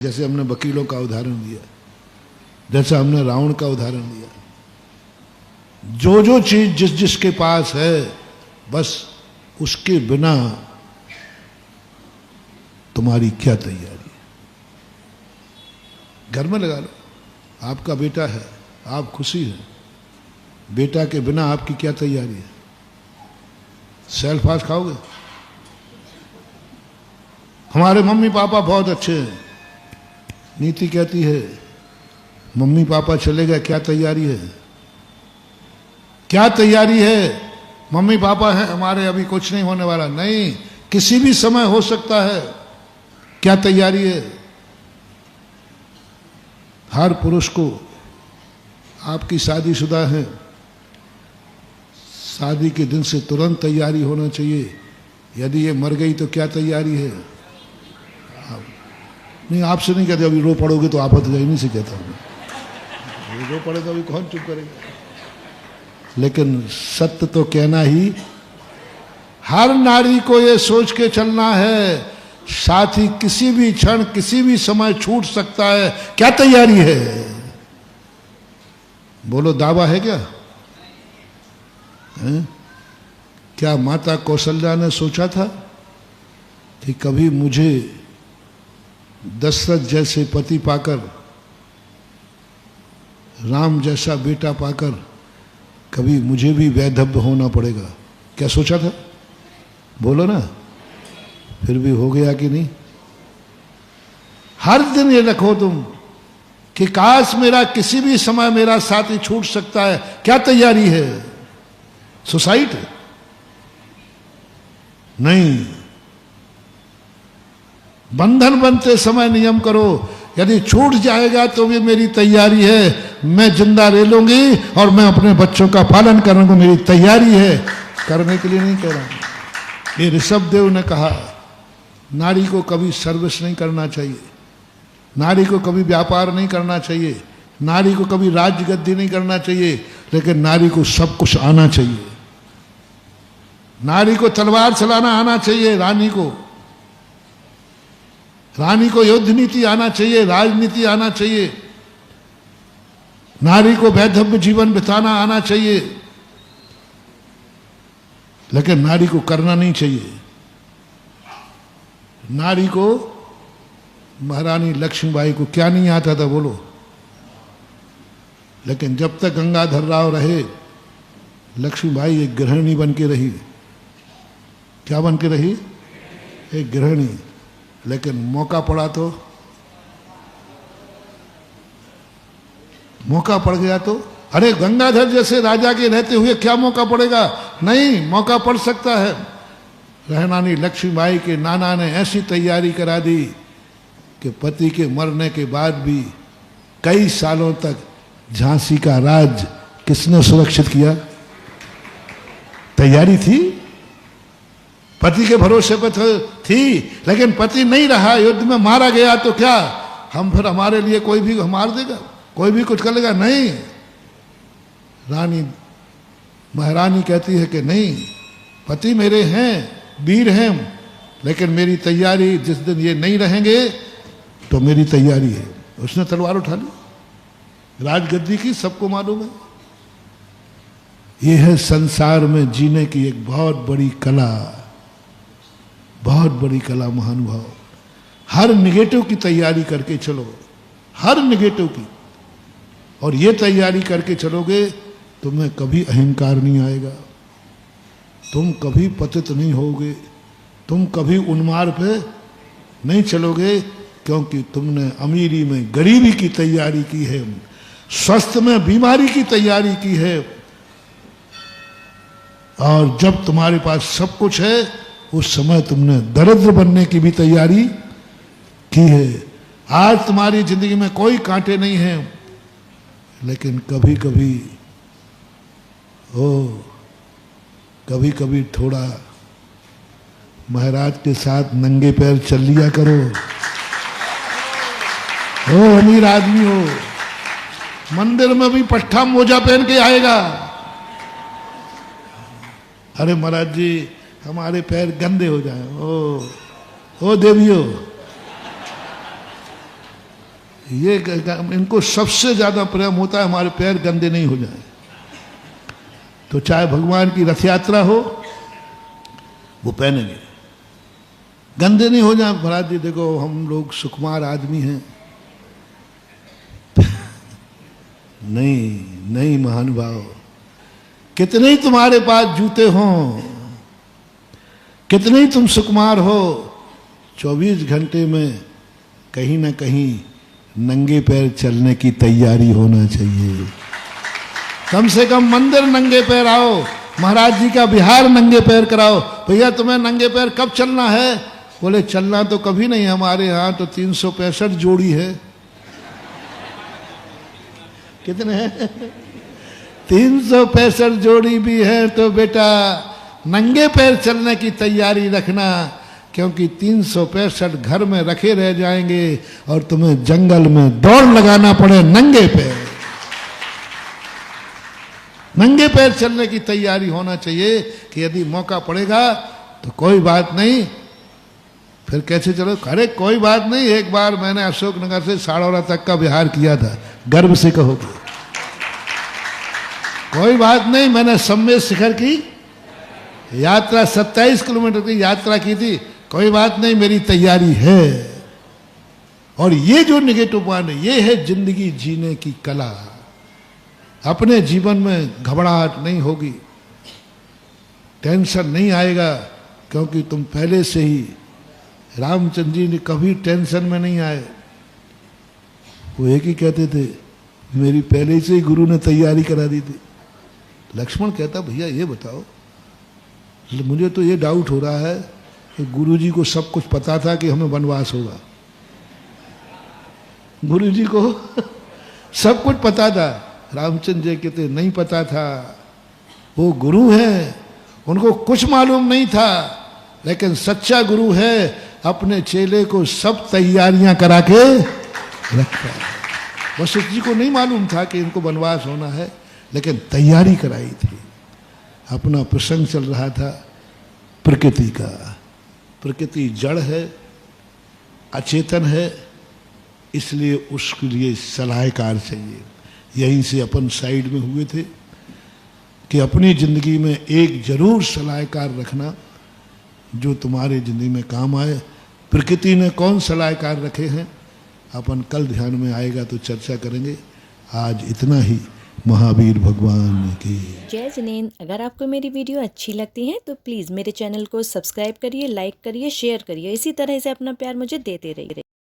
जैसे हमने वकीलों का उदाहरण दिया, जैसे हमने रावण का उदाहरण दिया, जो जो चीज जिस जिसके पास है बस उसके बिना तुम्हारी क्या तैयारी है। घर में लगा लो, आपका बेटा है, आप खुशी हैं, बेटा के बिना आपकी क्या तैयारी है? सेल्फ फास्ट खाओगे? हमारे मम्मी पापा बहुत अच्छे हैं, नीति कहती है मम्मी पापा चले गए, क्या तैयारी है? क्या तैयारी है? मम्मी पापा हैं हमारे, अभी कुछ नहीं होने वाला, नहीं, किसी भी समय हो सकता है। क्या तैयारी है? हर पुरुष को, आपकी शादीशुदा है, शादी के दिन से तुरंत तैयारी होना चाहिए। यदि ये मर गई तो क्या तैयारी है? नहीं, आपसे नहीं कहते, अभी रो पड़ोगे तो आफत हो जाएगी, नहीं से कहता हूँ, रो पड़े तो अभी कौन चुप करेगा। लेकिन सत्य तो कहना ही, हर नारी को ये सोच के चलना है साथी किसी भी क्षण किसी भी समय छूट सकता है। क्या तैयारी है? बोलो, दावा है क्या? है? क्या माता कौशल्या ने सोचा था कि कभी मुझे दशरथ जैसे पति पाकर, राम जैसा बेटा पाकर कभी मुझे भी वैधव्य होना पड़ेगा? क्या सोचा था? बोलो ना। फिर भी हो गया कि नहीं? हर दिन ये रखो तुम कि काश मेरा किसी भी समय मेरा साथी छूट सकता है। क्या तैयारी है? सुसाइड नहीं, बंधन बनते समय नियम करो, यदि छूट जाएगा तो भी मेरी तैयारी है, मैं जिंदा रह लूंगी और मैं अपने बच्चों का पालन करने को मेरी तैयारी है। करने के लिए नहीं कह रहा हूं। ये ऋषभ देव ने कहा, नारी को कभी सर्विस नहीं करना चाहिए, नारी को कभी व्यापार नहीं करना चाहिए, नारी को कभी राज्य गद्दी नहीं करना चाहिए, लेकिन नारी को सब कुछ आना चाहिए। नारी को तलवार चलाना आना चाहिए, रानी को युद्ध नीति आना चाहिए, राजनीति आना चाहिए, नारी को वैधव्य जीवन बिताना आना चाहिए, लेकिन नारी को करना नहीं चाहिए। नारी को, महारानी लक्ष्मीबाई को क्या नहीं आता था बोलो? लेकिन जब तक गंगाधर राव रहे, लक्ष्मीबाई एक गृहिणी बन के रही। क्या बन के रही? एक गृहिणी। लेकिन मौका पड़ा तो, मौका पड़ गया तो, अरे गंगाधर जैसे राजा के रहते हुए क्या मौका पड़ेगा? नहीं, मौका पड़ सकता है। रानी लक्ष्मीबाई के नाना ने ऐसी तैयारी करा दी कि पति के मरने के बाद भी कई सालों तक झांसी का राज किसने सुरक्षित किया? तैयारी थी, पति के भरोसे पर थी, लेकिन पति नहीं रहा, युद्ध में मारा गया तो क्या हम फिर, हमारे लिए कोई भी मार देगा, कोई भी कुछ कर लेगा? नहीं। रानी महारानी कहती है कि नहीं, पति मेरे हैं, वीर हैं, लेकिन मेरी तैयारी, जिस दिन ये नहीं रहेंगे तो मेरी तैयारी है। उसने तलवार उठा ली, राजगद्दी की, सबको मालूम है। यह है संसार में जीने की एक बहुत बड़ी कला, बहुत बड़ी कला महानुभाव। हर निगेटिव की तैयारी करके चलो, हर निगेटिव की, और ये तैयारी करके चलोगे, तुम्हें कभी अहंकार नहीं आएगा, तुम कभी पतित नहीं होगे, तुम कभी उन्माद पे नहीं चलोगे, क्योंकि तुमने अमीरी में गरीबी की तैयारी की है, स्वास्थ्य में बीमारी की तैयारी की है, और जब तुम्हारे पास सब कुछ है उस समय तुमने दरिद्र बनने की भी तैयारी की है। आज तुम्हारी जिंदगी में कोई कांटे नहीं हैं, लेकिन कभी कभी कभी कभी थोड़ा महाराज के साथ नंगे पैर चल लिया करो। अमीर आदमी हो, मंदिर में भी पट्टा मोजा पहन के आएगा। अरे महाराज जी, हमारे पैर गंदे हो जाए। ओ देवियों, ये इनको सबसे ज्यादा प्रेम होता है हमारे पैर गंदे नहीं हो जाए। तो चाहे भगवान की रथ यात्रा हो, वो पहनेंगे, गंदे नहीं हो जाए। महाराज जी देखो हम लोग सुकुमार आदमी हैं। नहीं नहीं महानुभाव, कितने ही तुम्हारे पास जूते हों, कितने ही तुम सुकुमार हो, 24 घंटे में कहीं ना कहीं नंगे पैर चलने की तैयारी होना चाहिए। कम से कम मंदिर नंगे पैर आओ, महाराज जी का बिहार नंगे पैर कराओ। भैया तुम्हें नंगे पैर कब चलना है? बोले चलना तो कभी नहीं, हमारे यहाँ तो 365 जोड़ी है। कितने हैं? 365 जोड़ी भी है। तो बेटा नंगे पैर चलने की तैयारी रखना, क्योंकि 365 घर में रखे रह जाएंगे और तुम्हें जंगल में दौड़ लगाना पड़े नंगे पैर। नंगे पैर चलने की तैयारी होना चाहिए कि यदि मौका पड़ेगा तो कोई बात नहीं, फिर कैसे चलो। अरे कोई बात नहीं, एक बार मैंने अशोकनगर से साड़ौरा तक का विहार किया था, गर्व से कहो। कोई बात नहीं, मैंने सम्मेद शिखर की यात्रा 27 किलोमीटर की यात्रा की थी। कोई बात नहीं, मेरी तैयारी है। और ये जो निगेटिव पॉइंट है, ये है जिंदगी जीने की कला। अपने जीवन में घबराहट नहीं होगी, टेंशन नहीं आएगा, क्योंकि तुम पहले से ही, रामचंद्र जी ने कभी टेंशन में नहीं आए। वो एक ही कहते थे, मेरी पहले से ही गुरु ने तैयारी करा दी थी। लक्ष्मण कहता भैया ये बताओ, मुझे तो ये डाउट हो रहा है कि गुरु जी को सब कुछ पता था कि हमें वनवास होगा। गुरु जी को सब कुछ पता था, रामचंद्र जी कहते नहीं पता था। वो गुरु हैं, उनको कुछ मालूम नहीं था, लेकिन सच्चा गुरु है, अपने चेले को सब तैयारियां करा के रखता है। वशिष्ठ जी को नहीं मालूम था कि इनको वनवास होना है, लेकिन तैयारी कराई थी। अपना प्रसंग चल रहा था प्रकृति का। प्रकृति जड़ है, अचेतन है, इसलिए उसके लिए सलाहकार चाहिए। यहीं से अपन साइड में हुए थे कि अपनी जिंदगी में एक जरूर सलाहकार रखना जो तुम्हारे जिंदगी में काम आए। प्रकृति ने कौन सलाहकार रखे हैं, अपन कल ध्यान में आएगा तो चर्चा करेंगे। आज इतना ही। महावीर भगवान की जय जिनेंद्र। अगर आपको मेरी वीडियो अच्छी लगती है तो प्लीज़ मेरे चैनल को सब्सक्राइब करिए, लाइक करिए, शेयर करिए। इसी तरह से अपना प्यार मुझे देते रहिए।